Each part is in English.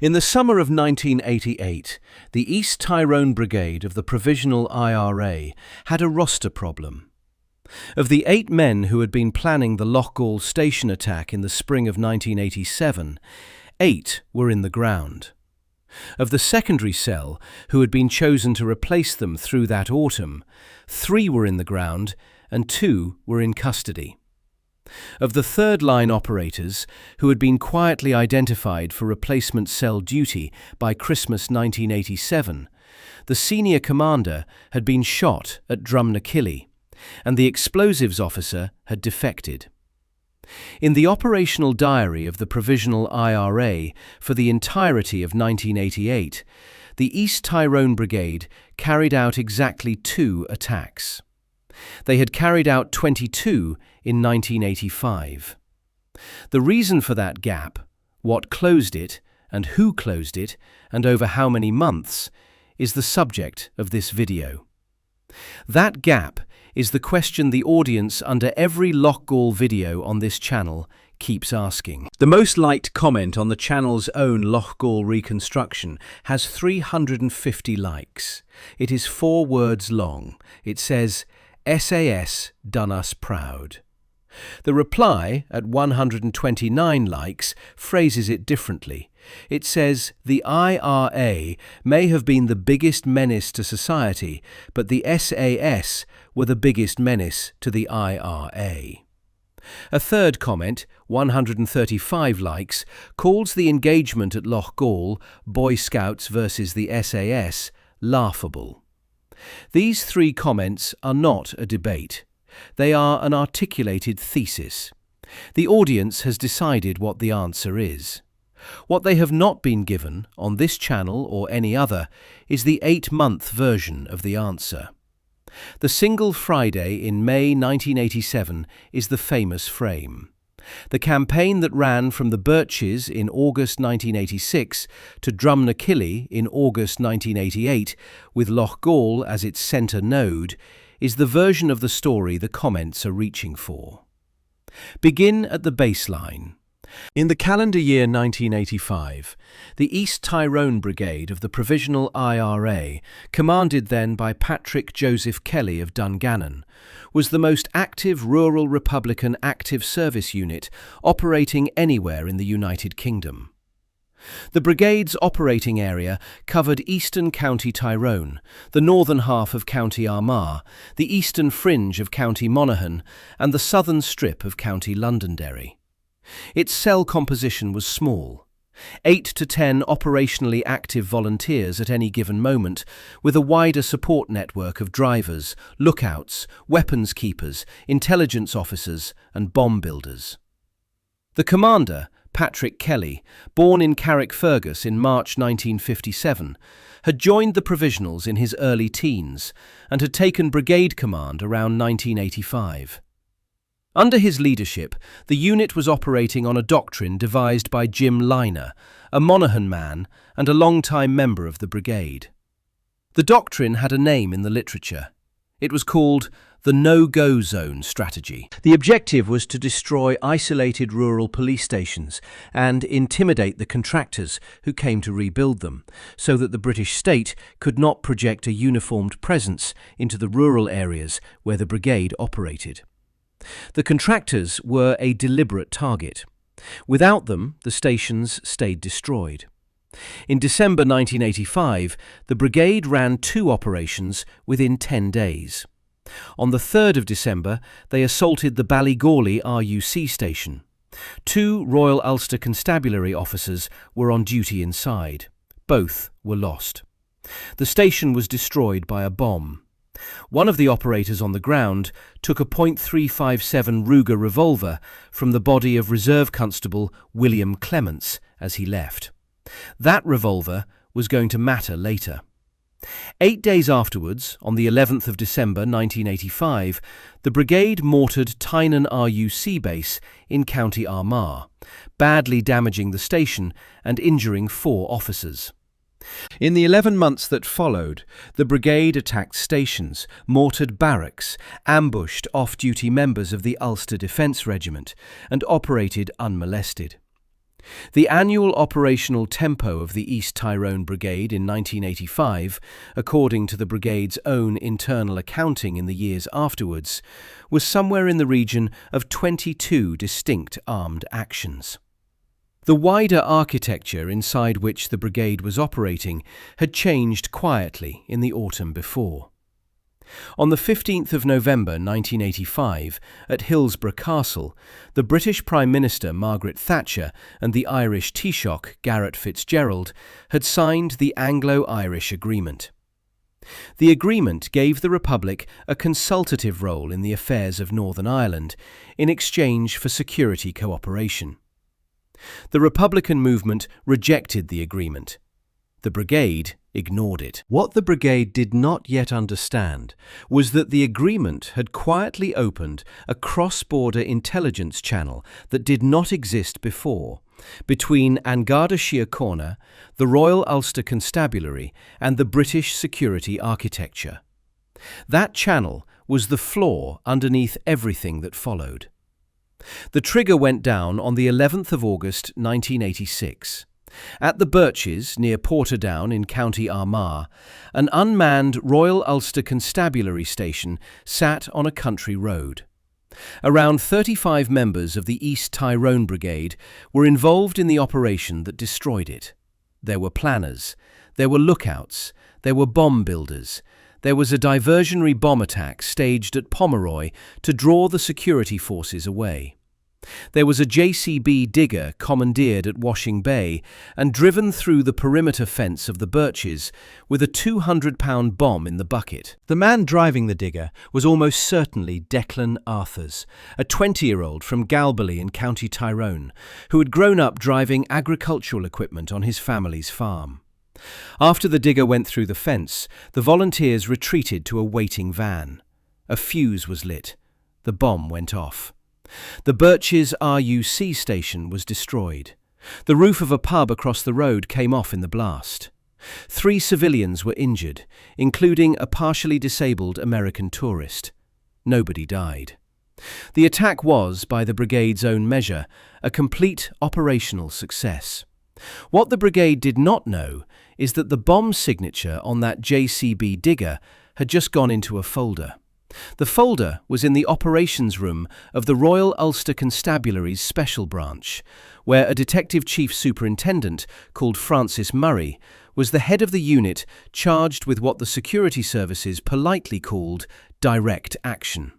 In the summer of 1988, the East Tyrone Brigade of the Provisional IRA had a roster problem. Of the 8 men who had been planning the Loughgall station attack in the spring of 1987, 8 were in the ground. Of the secondary cell, who had been chosen to replace them through that autumn, 3 were in the ground and 2 were in custody. Of the third-line operators, who had been quietly identified for replacement cell duty by Christmas 1987, the senior commander had been shot at Drumnakilly, and the explosives officer had defected. In the operational diary of the Provisional IRA for the entirety of 1988, the East Tyrone Brigade carried out exactly 2 attacks. They had carried out 22 in 1985. The reason for that gap, what closed it, and who closed it, and over how many months, is the subject of this video. That gap is the question the audience under every Loughgall video on this channel keeps asking. The most liked comment on the channel's own Loughgall reconstruction has 350 likes. It is 4 words long. It says, "SAS done us proud." The reply, at 129 likes, phrases it differently. It says, "The IRA may have been the biggest menace to society, but the SAS were the biggest menace to the IRA." A third comment, 135 likes, calls the engagement at Loughgall, Boy Scouts versus the SAS, laughable. These 3 comments are not a debate. They are an articulated thesis. The audience has decided what the answer is. What they have not been given, on this channel or any other, is the 8-month version of the answer. The single Friday in May 1987 is the famous frame. The campaign that ran from the Birches in August 1986 to Drumnakilly in August 1988, with Loughgall as its centre node, is the version of the story the comments are reaching for. Begin at the baseline. In the calendar year 1985, the East Tyrone Brigade of the Provisional IRA, commanded then by Patrick Joseph Kelly of Dungannon, was the most active rural Republican active service unit operating anywhere in the United Kingdom. The brigade's operating area covered eastern County Tyrone, the northern half of County Armagh, the eastern fringe of County Monaghan, and the southern strip of County Londonderry. Its cell composition was small, 8 to 10 operationally active volunteers at any given moment, with a wider support network of drivers, lookouts, weapons keepers, intelligence officers, and bomb builders. The commander, Patrick Kelly, born in Carrickfergus in March 1957, had joined the Provisionals in his early teens and had taken brigade command around 1985. Under his leadership, the unit was operating on a doctrine devised by Jim Liner, a Monaghan man and a long-time member of the brigade. The doctrine had a name in the literature. It was called the no-go zone strategy. The objective was to destroy isolated rural police stations and intimidate the contractors who came to rebuild them, so that the British state could not project a uniformed presence into the rural areas where the brigade operated. The contractors were a deliberate target. Without them, the stations stayed destroyed. In December 1985, the brigade ran 2 operations within 10 days. On the 3rd of December, they assaulted the Ballygawley RUC station. 2 Royal Ulster Constabulary officers were on duty inside. Both were lost. The station was destroyed by a bomb. One of the operators on the ground took a .357 Ruger revolver from the body of Reserve Constable William Clements as he left. That revolver was going to matter later. 8 days afterwards, on the 11th of December 1985, the brigade mortared Tynan RUC base in County Armagh, badly damaging the station and injuring 4 officers. In the 11 months that followed, the brigade attacked stations, mortared barracks, ambushed off-duty members of the Ulster Defence Regiment, and operated unmolested. The annual operational tempo of the East Tyrone Brigade in 1985, according to the brigade's own internal accounting in the years afterwards, was somewhere in the region of 22 distinct armed actions. The wider architecture inside which the brigade was operating had changed quietly in the autumn before. On the 15th of November 1985, at Hillsborough Castle, the British Prime Minister Margaret Thatcher and the Irish Taoiseach Garret FitzGerald had signed the Anglo-Irish Agreement. The agreement gave the Republic a consultative role in the affairs of Northern Ireland in exchange for security cooperation. The Republican movement rejected the agreement. The brigade ignored it. What the brigade did not yet understand was that the agreement had quietly opened a cross-border intelligence channel that did not exist before, between An Garda Síochána, the Royal Ulster Constabulary, and the British security architecture. That channel was the floor underneath everything that followed. The trigger went down on the 11th of August 1986. At the Birches, near Portadown in County Armagh, an unmanned Royal Ulster Constabulary station sat on a country road. Around 35 members of the East Tyrone Brigade were involved in the operation that destroyed it. There were planners, there were lookouts, there were bomb builders, there was a diversionary bomb attack staged at Pomeroy to draw the security forces away. There was a JCB digger commandeered at Washing Bay and driven through the perimeter fence of the Birches with a 200-pound bomb in the bucket. The man driving the digger was almost certainly Declan Arthurs, a 20-year-old from Galbally in County Tyrone, who had grown up driving agricultural equipment on his family's farm. After the digger went through the fence, the volunteers retreated to a waiting van. A fuse was lit. The bomb went off. The Birches RUC station was destroyed. The roof of a pub across the road came off in the blast. 3 civilians were injured, including a partially disabled American tourist. Nobody died. The attack was, by the brigade's own measure, a complete operational success. What the brigade did not know is that the bomb signature on that JCB digger had just gone into a folder. The folder was in the operations room of the Royal Ulster Constabulary's Special Branch, where a Detective Chief Superintendent called Francis Murray was the head of the unit charged with what the security services politely called direct action.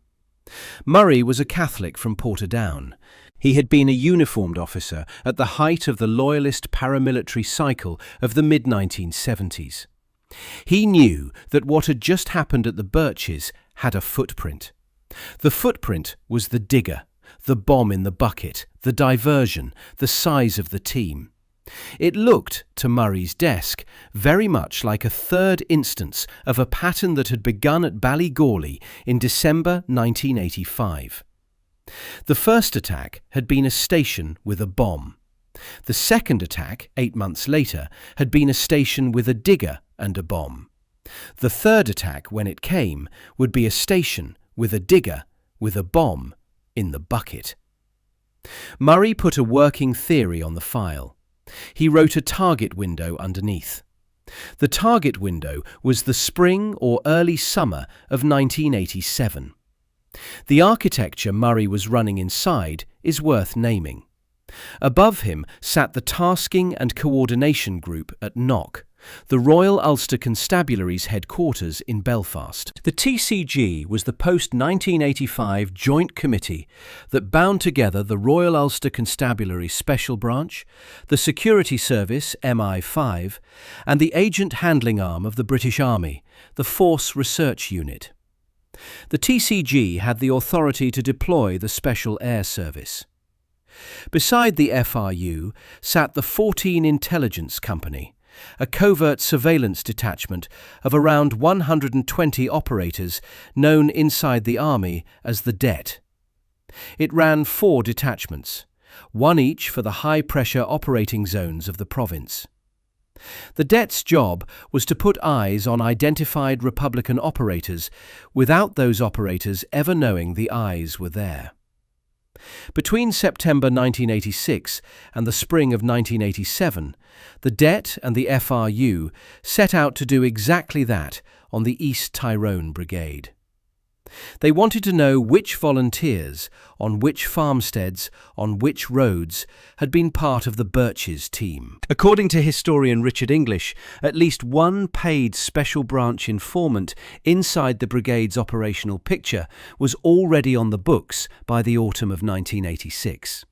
Murray was a Catholic from Portadown. He had been a uniformed officer at the height of the Loyalist paramilitary cycle of the mid-1970s. He knew that what had just happened at the Birches had a footprint. The footprint was the digger, the bomb in the bucket, the diversion, the size of the team. It looked, to Murray's desk, very much like a third instance of a pattern that had begun at Ballygawley in December 1985. The first attack had been a station with a bomb. The second attack, 8 months later, had been a station with a digger and a bomb. The third attack, when it came, would be a station with a digger with a bomb in the bucket. Murray put a working theory on the file. He wrote a target window underneath. The target window was the spring or early summer of 1987. The architecture Murray was running inside is worth naming. Above him sat the Tasking and Coordination Group at Knock, the Royal Ulster Constabulary's headquarters in Belfast. The TCG was the post-1985 joint committee that bound together the Royal Ulster Constabulary Special Branch, the Security Service MI5, and the agent handling arm of the British Army, the Force Research Unit. The TCG had the authority to deploy the Special Air Service. Beside the FRU sat the 14 Intelligence Company, a covert surveillance detachment of around 120 operators known inside the Army as the Det. It ran 4 detachments, one each for the high-pressure operating zones of the province. The Det's job was to put eyes on identified Republican operators without those operators ever knowing the eyes were there. Between September 1986 and the spring of 1987, the Det and the FRU set out to do exactly that on the East Tyrone Brigade. They wanted to know which volunteers, on which farmsteads, on which roads, had been part of the Birches team. According to historian Richard English, at least one paid special branch informant inside the brigade's operational picture was already on the books by the autumn of 1986.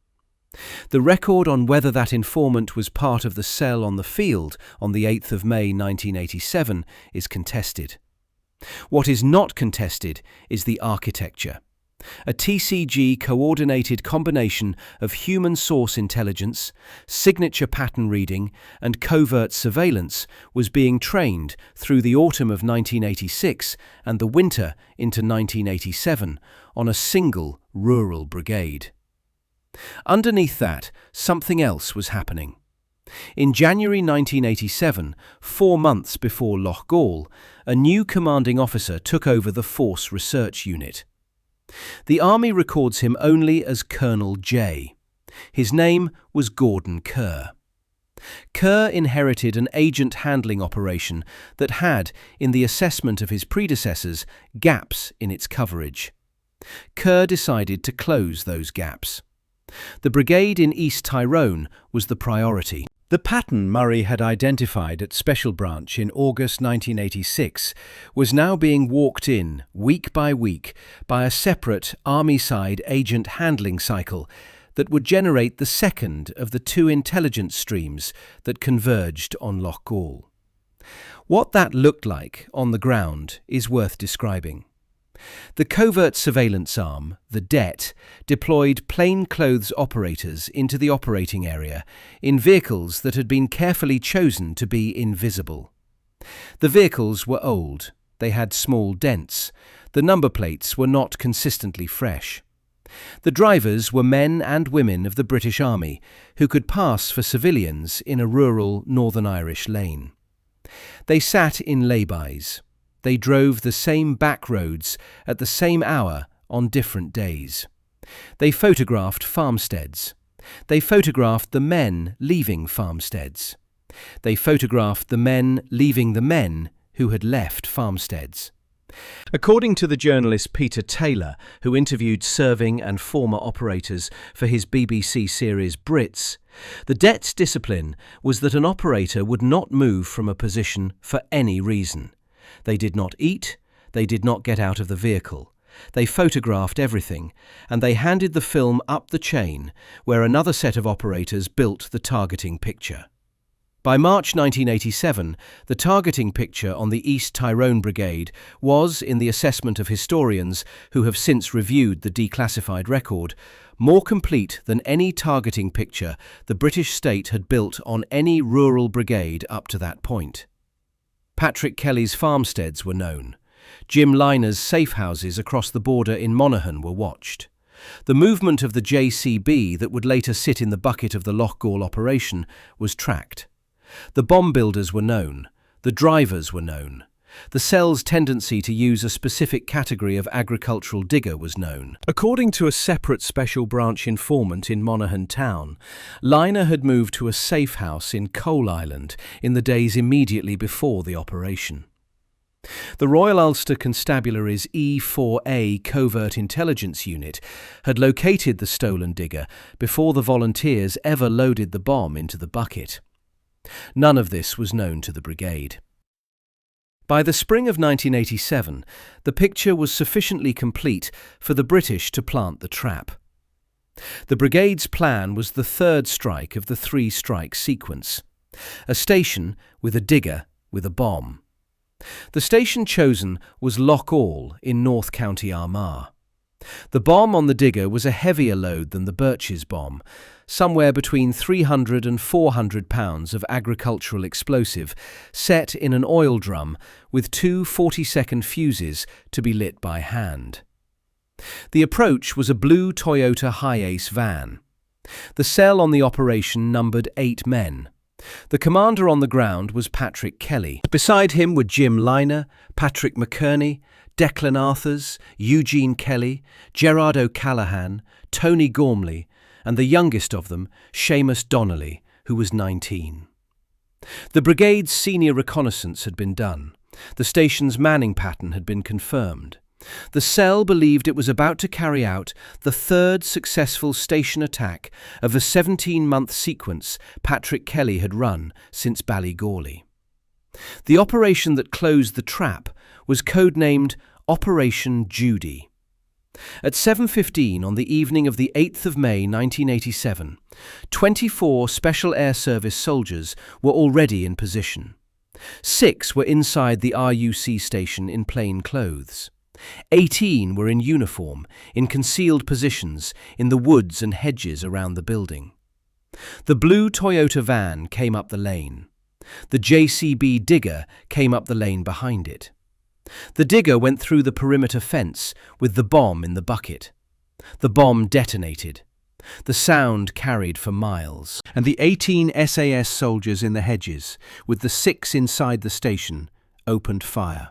The record on whether that informant was part of the cell on the field on the 8th of May 1987 is contested. What is not contested is the architecture. A TCG-coordinated combination of human source intelligence, signature pattern reading, and covert surveillance was being trained through the autumn of 1986 and the winter into 1987 on a single rural brigade. Underneath that, something else was happening. In January 1987, 4 months before Loughgall, a new commanding officer took over the Force Research Unit. The Army records him only as Colonel J. His name was Gordon Kerr. Kerr inherited an agent handling operation that had, in the assessment of his predecessors, gaps in its coverage. Kerr decided to close those gaps. The brigade in East Tyrone was the priority. The pattern Murray had identified at Special Branch in August 1986 was now being walked in, week by week, by a separate Army-side agent handling cycle that would generate the second of the 2 intelligence streams that converged on Loughgall. What that looked like on the ground is worth describing. The covert surveillance arm, the Det, deployed plainclothes operators into the operating area in vehicles that had been carefully chosen to be invisible. The vehicles were old, they had small dents, the number plates were not consistently fresh. The drivers were men and women of the British Army who could pass for civilians in a rural Northern Irish lane. They sat in laybys. They drove the same back roads at the same hour on different days. They photographed farmsteads. They photographed the men leaving farmsteads. They photographed the men leaving the men who had left farmsteads. According to the journalist Peter Taylor, who interviewed serving and former operators for his BBC series Brits, the Det's discipline was that an operator would not move from a position for any reason. They did not eat, they did not get out of the vehicle. They photographed everything, and they handed the film up the chain, where another set of operators built the targeting picture. By March 1987, the targeting picture on the East Tyrone Brigade was, in the assessment of historians who have since reviewed the declassified record, more complete than any targeting picture the British state had built on any rural brigade up to that point. Patrick Kelly's farmsteads were known. Jim Liner's safe houses across the border in Monaghan were watched. The movement of the JCB that would later sit in the bucket of the Loughgall operation was tracked. The bomb builders were known. The drivers were known. The cell's tendency to use a specific category of agricultural digger was known. According to a separate special branch informant in Monaghan town, Liner had moved to a safe house in Coal Island in the days immediately before the operation. The Royal Ulster Constabulary's E4A Covert Intelligence Unit had located the stolen digger before the volunteers ever loaded the bomb into the bucket. None of this was known to the brigade. By the spring of 1987, the picture was sufficiently complete for the British to plant the trap. The brigade's plan was the third strike of the 3-strike sequence, a station with a digger with a bomb. The station chosen was Loughgall in North County Armagh. The bomb on the digger was a heavier load than the Birches bomb, somewhere between 300 and 400 pounds of agricultural explosive, set in an oil drum with 2 40-second fuses to be lit by hand. The approach was a blue Toyota Hi-Ace van. The cell on the operation numbered 8 men. The commander on the ground was Patrick Kelly. Beside him were Jim Liner, Patrick McKerney, Declan Arthurs, Eugene Kelly, Gerard O'Callaghan, Tony Gormley, and the youngest of them, Seamus Donnelly, who was 19. The brigade's senior reconnaissance had been done. The station's manning pattern had been confirmed. The cell believed it was about to carry out the third successful station attack of a 17-month sequence Patrick Kelly had run since Ballygawley. The operation that closed the trap was codenamed Operation Judy. At 7:15 on the evening of the 8th of May 1987, 24 Special Air Service soldiers were already in position. 6 were inside the RUC station in plain clothes. 18 were in uniform, in concealed positions in the woods and hedges around the building. The blue Toyota van came up the lane. The JCB digger came up the lane behind it. The digger went through the perimeter fence with the bomb in the bucket. The bomb detonated. The sound carried for miles, and the 18 SAS soldiers in the hedges, with the 6 inside the station, opened fire.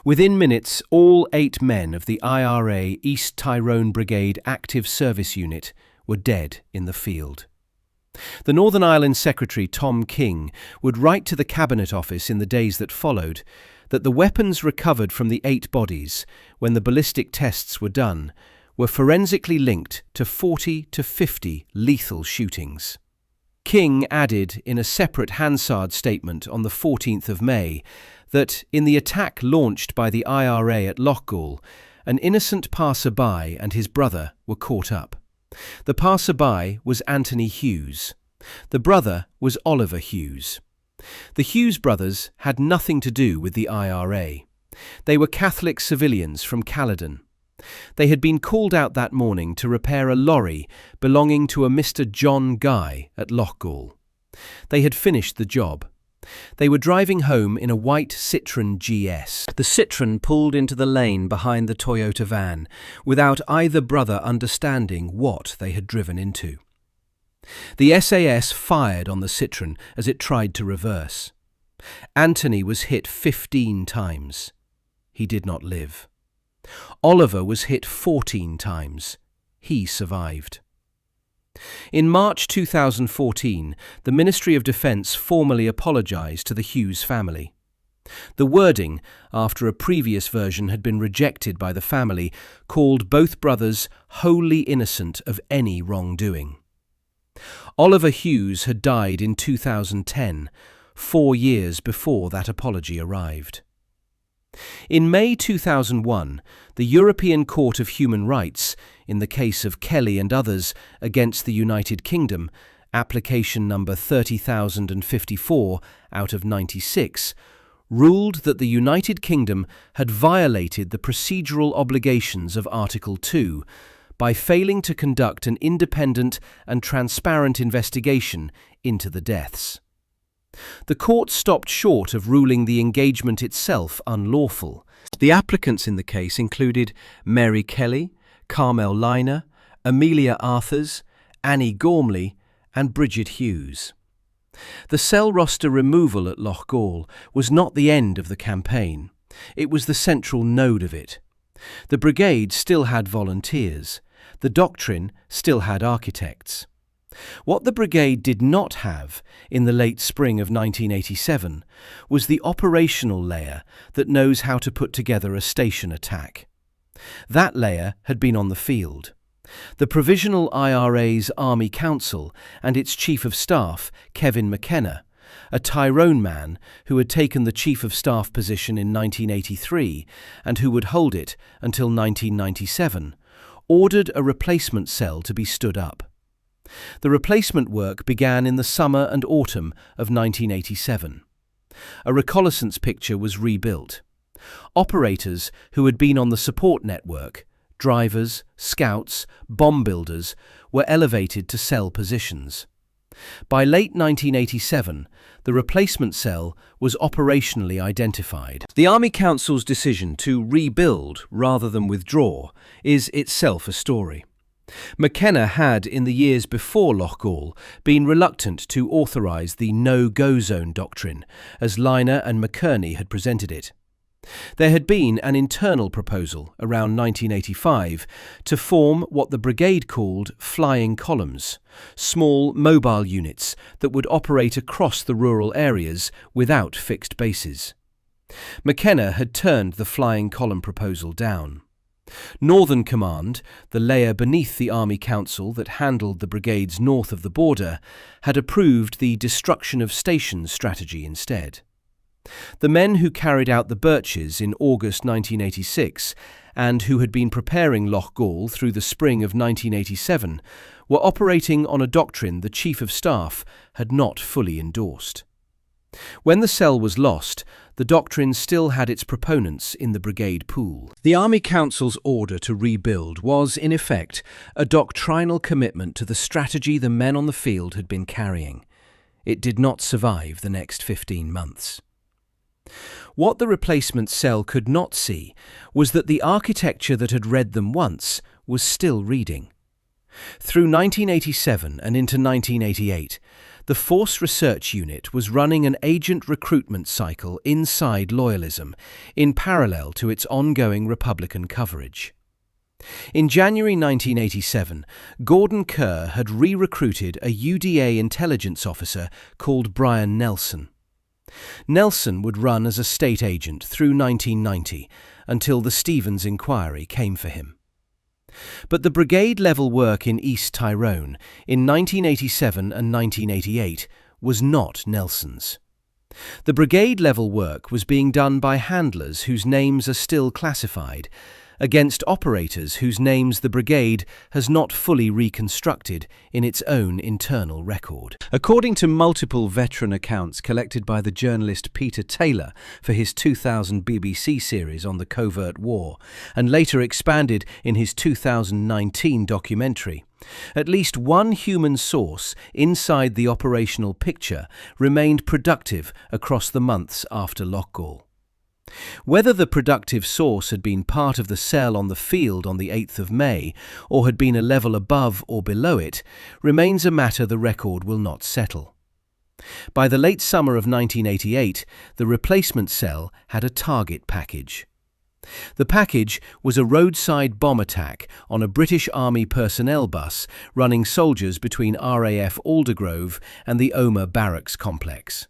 Within minutes, all 8 men of the IRA East Tyrone Brigade Active Service Unit were dead in the field. The Northern Ireland Secretary Tom King would write to the Cabinet Office in the days that followed that the weapons recovered from the 8 bodies, when the ballistic tests were done, were forensically linked to 40 to 50 lethal shootings. King added in a separate Hansard statement on the 14th of May that in the attack launched by the IRA at Loughgall, an innocent passer-by and his brother were caught up. The passer-by was Anthony Hughes. The brother was Oliver Hughes. The Hughes brothers had nothing to do with the IRA. They were Catholic civilians from Caledon. They had been called out that morning to repair a lorry belonging to a Mr. John Guy at Loughgall. They had finished the job. They were driving home in a white Citroën GS. The Citroën pulled into the lane behind the Toyota van, without either brother understanding what they had driven into. The SAS fired on the Citroën as it tried to reverse. Anthony was hit 15 times. He did not live. Oliver was hit 14 times. He survived. In March 2014, the Ministry of Defence formally apologised to the Hughes family. The wording, after a previous version had been rejected by the family, called both brothers wholly innocent of any wrongdoing. Oliver Hughes had died in 2010, 4 years before that apology arrived. In May 2001, the European Court of Human Rights, in the case of Kelly and others against the United Kingdom, application number 30,054 out of 96, ruled that the United Kingdom had violated the procedural obligations of Article 2 by failing to conduct an independent and transparent investigation into the deaths. The court stopped short of ruling the engagement itself unlawful. The applicants in the case included Mary Kelly, Carmel Liner, Amelia Arthurs, Annie Gormley and Bridget Hughes. The cell roster removal at Loughgall was not the end of the campaign. It was the central node of it. The brigade still had volunteers. The doctrine still had architects. What the brigade did not have in the late spring of 1987 was the operational layer that knows how to put together a station attack. That layer had been on the field. The Provisional IRA's Army Council and its Chief of Staff, Kevin McKenna, a Tyrone man who had taken the Chief of Staff position in 1983 and who would hold it until 1997, ordered a replacement cell to be stood up. The replacement work began in the summer and autumn of 1987. A reconnaissance picture was rebuilt. Operators who had been on the support network, drivers, scouts, bomb builders, were elevated to cell positions. By late 1987, the replacement cell was operationally identified. The Army Council's decision to rebuild rather than withdraw is itself a story. McKenna had, in the years before Loughgall, been reluctant to authorise the no-go zone doctrine, as Liner and McKerney had presented it. There had been an internal proposal around 1985 to form what the brigade called flying columns, small mobile units that would operate across the rural areas without fixed bases. McKenna had turned the flying column proposal down. Northern Command, the layer beneath the Army Council that handled the brigades north of the border, had approved the destruction of stations strategy instead. The men who carried out the Birches in August 1986 and who had been preparing Loughgall through the spring of 1987 were operating on a doctrine the Chief of Staff had not fully endorsed. When the cell was lost, the doctrine still had its proponents in the brigade pool. The Army Council's order to rebuild was, in effect, a doctrinal commitment to the strategy the men on the field had been carrying. It did not survive the next 15 months. What the replacement cell could not see was that the architecture that had read them once was still reading. Through 1987 and into 1988, the Force Research Unit was running an agent recruitment cycle inside loyalism, in parallel to its ongoing Republican coverage. In January 1987, Gordon Kerr had re-recruited a UDA intelligence officer called Brian Nelson. Nelson would run as a state agent through 1990 until the Stevens inquiry came for him. But the brigade-level work in East Tyrone in 1987 and 1988 was not Nelson's. The brigade-level work was being done by handlers whose names are still classified, against operators whose names the brigade has not fully reconstructed in its own internal record. According to multiple veteran accounts collected by the journalist Peter Taylor for his 2000 BBC series on the Covert War, and later expanded in his 2019 documentary, at least one human source inside the operational picture remained productive across the months after Loughgall. Whether the productive source had been part of the cell on the field on the 8th of May or had been a level above or below it remains a matter the record will not settle. By the late summer of 1988, the replacement cell had a target package. The package was a roadside bomb attack on a British Army personnel bus running soldiers between RAF Aldergrove and the Omagh Barracks complex.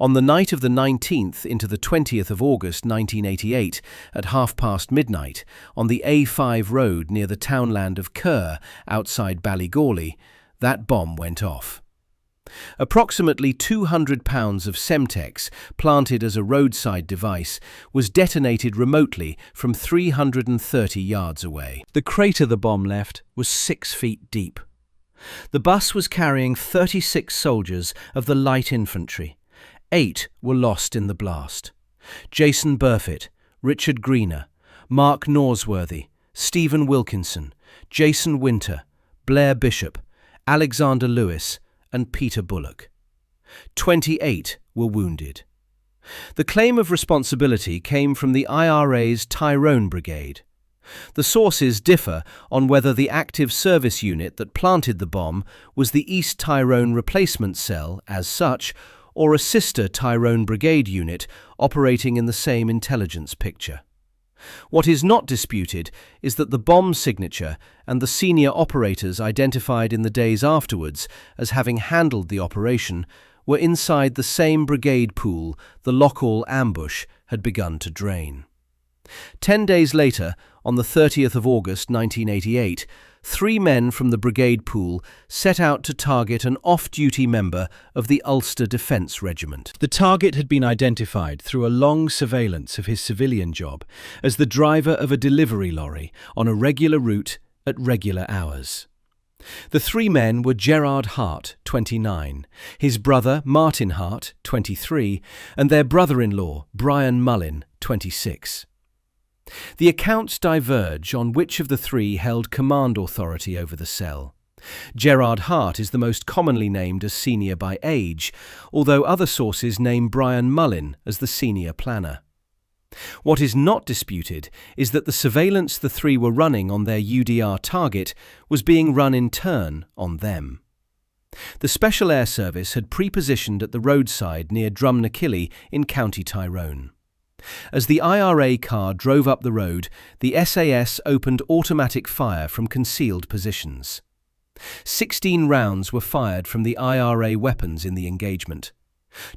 On the night of the 19th into the 20th of August 1988, at midnight, on the A5 road near the townland of Kerr, outside Ballygawley, that bomb went off. Approximately 200 pounds of Semtex, planted as a roadside device, was detonated remotely from 330 yards away. The crater the bomb left was 6 feet deep. The bus was carrying 36 soldiers of the light infantry. 8 were lost in the blast. Jason Burfitt, Richard Greener, Mark Norsworthy, Stephen Wilkinson, Jason Winter, Blair Bishop, Alexander Lewis, and Peter Bullock. 28 were wounded. The claim of responsibility came from the IRA's Tyrone Brigade. The sources differ on whether the active service unit that planted the bomb was the East Tyrone Replacement Cell as such, or a sister Tyrone Brigade unit operating in the same intelligence picture. What is not disputed is that the bomb signature and the senior operators identified in the days afterwards as having handled the operation were inside the same brigade pool the Loughgall ambush had begun to drain. 10 days later, on the 30th of August 1988, 3 men from the brigade pool set out to target an off-duty member of the Ulster Defence Regiment. The target had been identified through a long surveillance of his civilian job as the driver of a delivery lorry on a regular route at regular hours. The 3 men were Gerard Hart, 29, his brother Martin Hart, 23, and their brother-in-law Brian Mullin, 26. The accounts diverge on which of the 3 held command authority over the cell. Gerard Hart is the most commonly named as senior by age, although other sources name Brian Mullin as the senior planner. What is not disputed is that the surveillance the 3 were running on their UDR target was being run in turn on them. The Special Air Service had pre-positioned at the roadside near Drumnakilly in County Tyrone. As the IRA car drove up the road, the SAS opened automatic fire from concealed positions. 16 rounds were fired from the IRA weapons in the engagement.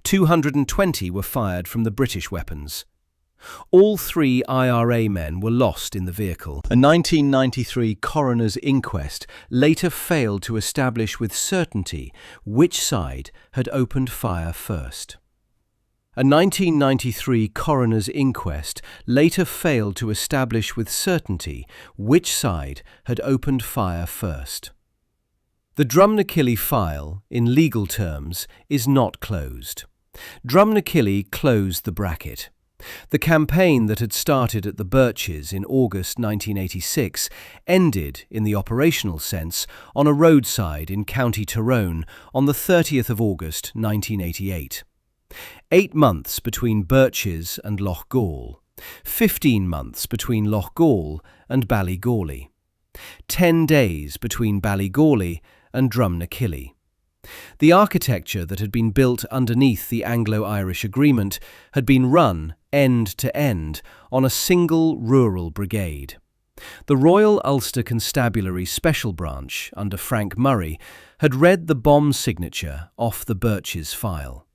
220 were fired from the British weapons. All 3 IRA men were lost in the vehicle. A 1993 coroner's inquest later failed to establish with certainty which side had opened fire first. A 1993 coroner's inquest later failed to establish with certainty which side had opened fire first. The Drumnakilly file, in legal terms, is not closed. Drumnakilly closed the bracket. The campaign that had started at the Birches in August 1986 ended, in the operational sense, on a roadside in County Tyrone on the 30th of August 1988. 8 months between Birches and Loughgall, 15 months between Loughgall and Ballygawley, 10 days between Ballygawley and Drumnakilly. The architecture that had been built underneath the Anglo-Irish Agreement had been run end to end on a single rural brigade. The Royal Ulster Constabulary Special Branch, under Frank Murray, had read the bomb signature off the Birches file.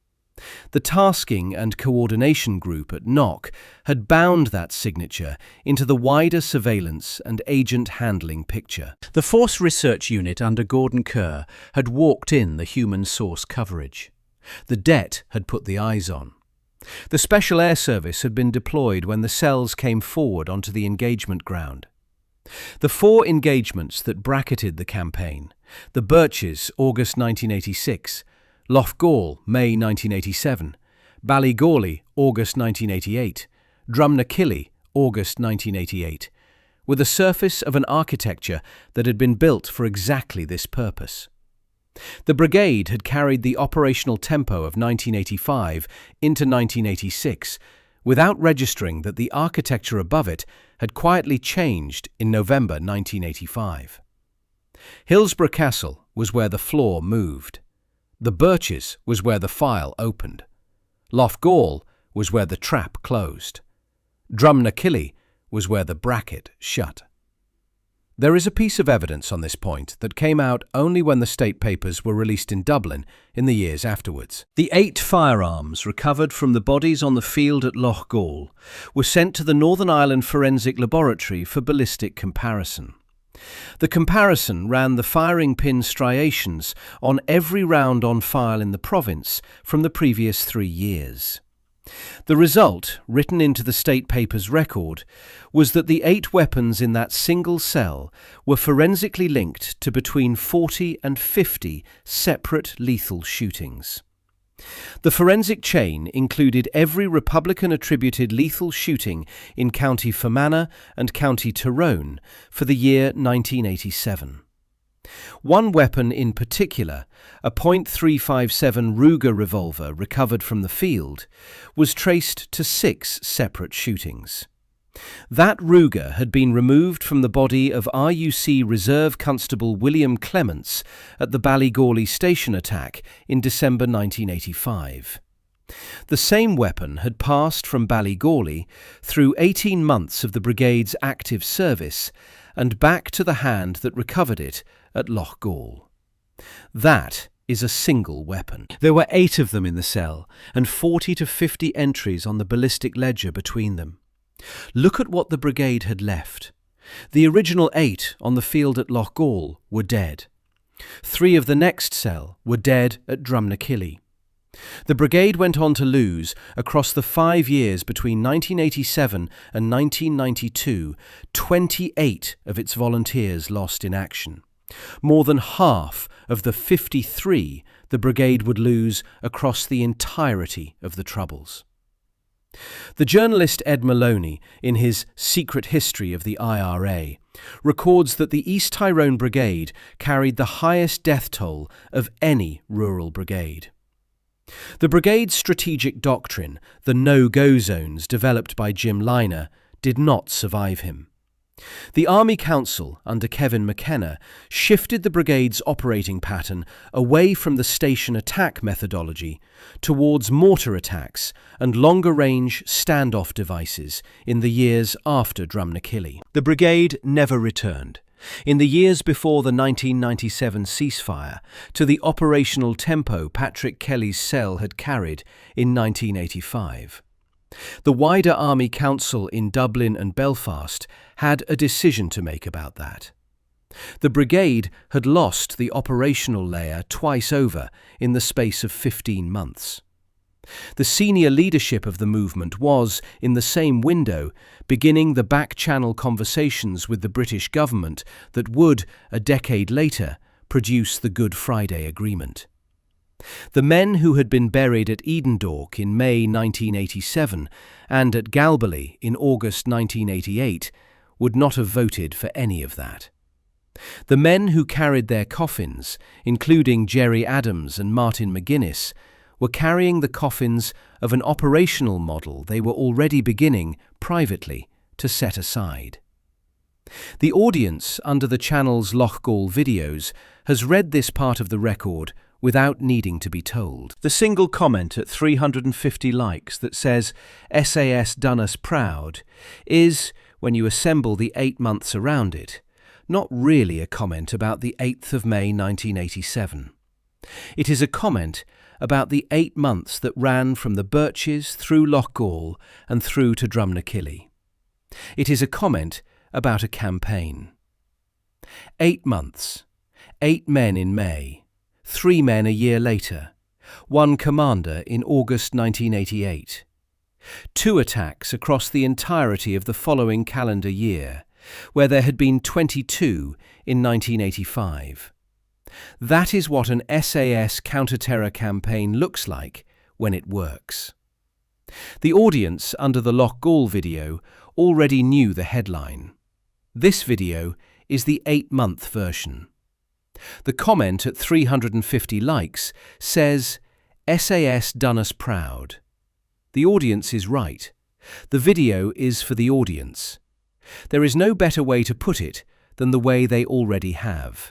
The Tasking and Coordination Group at Knock had bound that signature into the wider surveillance and agent handling picture. The Force Research Unit under Gordon Kerr had walked in the human source coverage. The Det had put the eyes on. The Special Air Service had been deployed when the cells came forward onto the engagement ground. The 4 engagements that bracketed the campaign, the Birches, August 1986, Loughgall, May 1987, Ballygawley, August 1988, Drumnakilly, August 1988, were the surface of an architecture that had been built for exactly this purpose. The brigade had carried the operational tempo of 1985 into 1986, without registering that the architecture above it had quietly changed in November 1985. Hillsborough Castle was where the floor moved. The Birches was where the file opened. Loughgall was where the trap closed. Drumnakilly was where the bracket shut. There is a piece of evidence on this point that came out only when the State Papers were released in Dublin in the years afterwards. The 8 firearms recovered from the bodies on the field at Loughgall were sent to the Northern Ireland Forensic Laboratory for ballistic comparison. The comparison ran the firing pin striations on every round on file in the province from the previous 3 years. The result, written into the State Papers record, was that the 8 weapons in that single cell were forensically linked to between 40 and 50 separate lethal shootings. The forensic chain included every Republican-attributed lethal shooting in County Fermanagh and County Tyrone for the year 1987. One weapon in particular, a .357 Ruger revolver recovered from the field, was traced to 6 separate shootings. That Ruger had been removed from the body of RUC Reserve Constable William Clements at the Ballygawley station attack in December 1985. The same weapon had passed from Ballygawley through 18 months of the brigade's active service and back to the hand that recovered it at Loughgall. That is a single weapon. There were 8 of them in the cell and 40 to 50 entries on the ballistic ledger between them. Look at what the brigade had left. The original 8 on the field at Loughgall were dead. 3 of the next cell were dead at Drumnakilly. The brigade went on to lose, across the 5 years between 1987 and 1992, 28 of its volunteers lost in action. More than half of the 53 the brigade would lose across the entirety of the Troubles. The journalist Ed Maloney, in his Secret History of the IRA, records that the East Tyrone Brigade carried the highest death toll of any rural brigade. The brigade's strategic doctrine, the no-go zones developed by Jim Liner, did not survive him. The Army Council, under Kevin McKenna, shifted the brigade's operating pattern away from the station attack methodology towards mortar attacks and longer-range standoff devices in the years after Drumnakilly. The brigade never returned, in the years before the 1997 ceasefire, to the operational tempo Patrick Kelly's cell had carried in 1985. The wider Army Council in Dublin and Belfast had a decision to make about that. The brigade had lost the operational layer twice over in the space of 15 months. The senior leadership of the movement was, in the same window, beginning the back-channel conversations with the British government that would, a decade later, produce the Good Friday Agreement. The men who had been buried at Edendork in May 1987 and at Galbally in August 1988 would not have voted for any of that. The men who carried their coffins, including Jerry Adams and Martin McGuinness, were carrying the coffins of an operational model they were already beginning, privately, to set aside. The audience under the channel's Loughgall videos has read this part of the record without needing to be told. The single comment at 350 likes that says, "SAS done us proud," is, when you assemble the 8 months around it, not really a comment about the 8th of May 1987. It is a comment about the 8 months that ran from the Birches through Loughgall and through to Drumnakilly. It is a comment about a campaign. 8 months, 8 men in May, 3 men a year later, 1 commander in August 1988, 2 attacks across the entirety of the following calendar year, where there had been 22 in 1985. That is what an SAS counter-terror campaign looks like when it works. The audience under the Loughgall video already knew the headline. This video is the 8-month version. The comment at 350 likes says, "SAS done us proud." The audience is right. The video is for the audience. There is no better way to put it than the way they already have.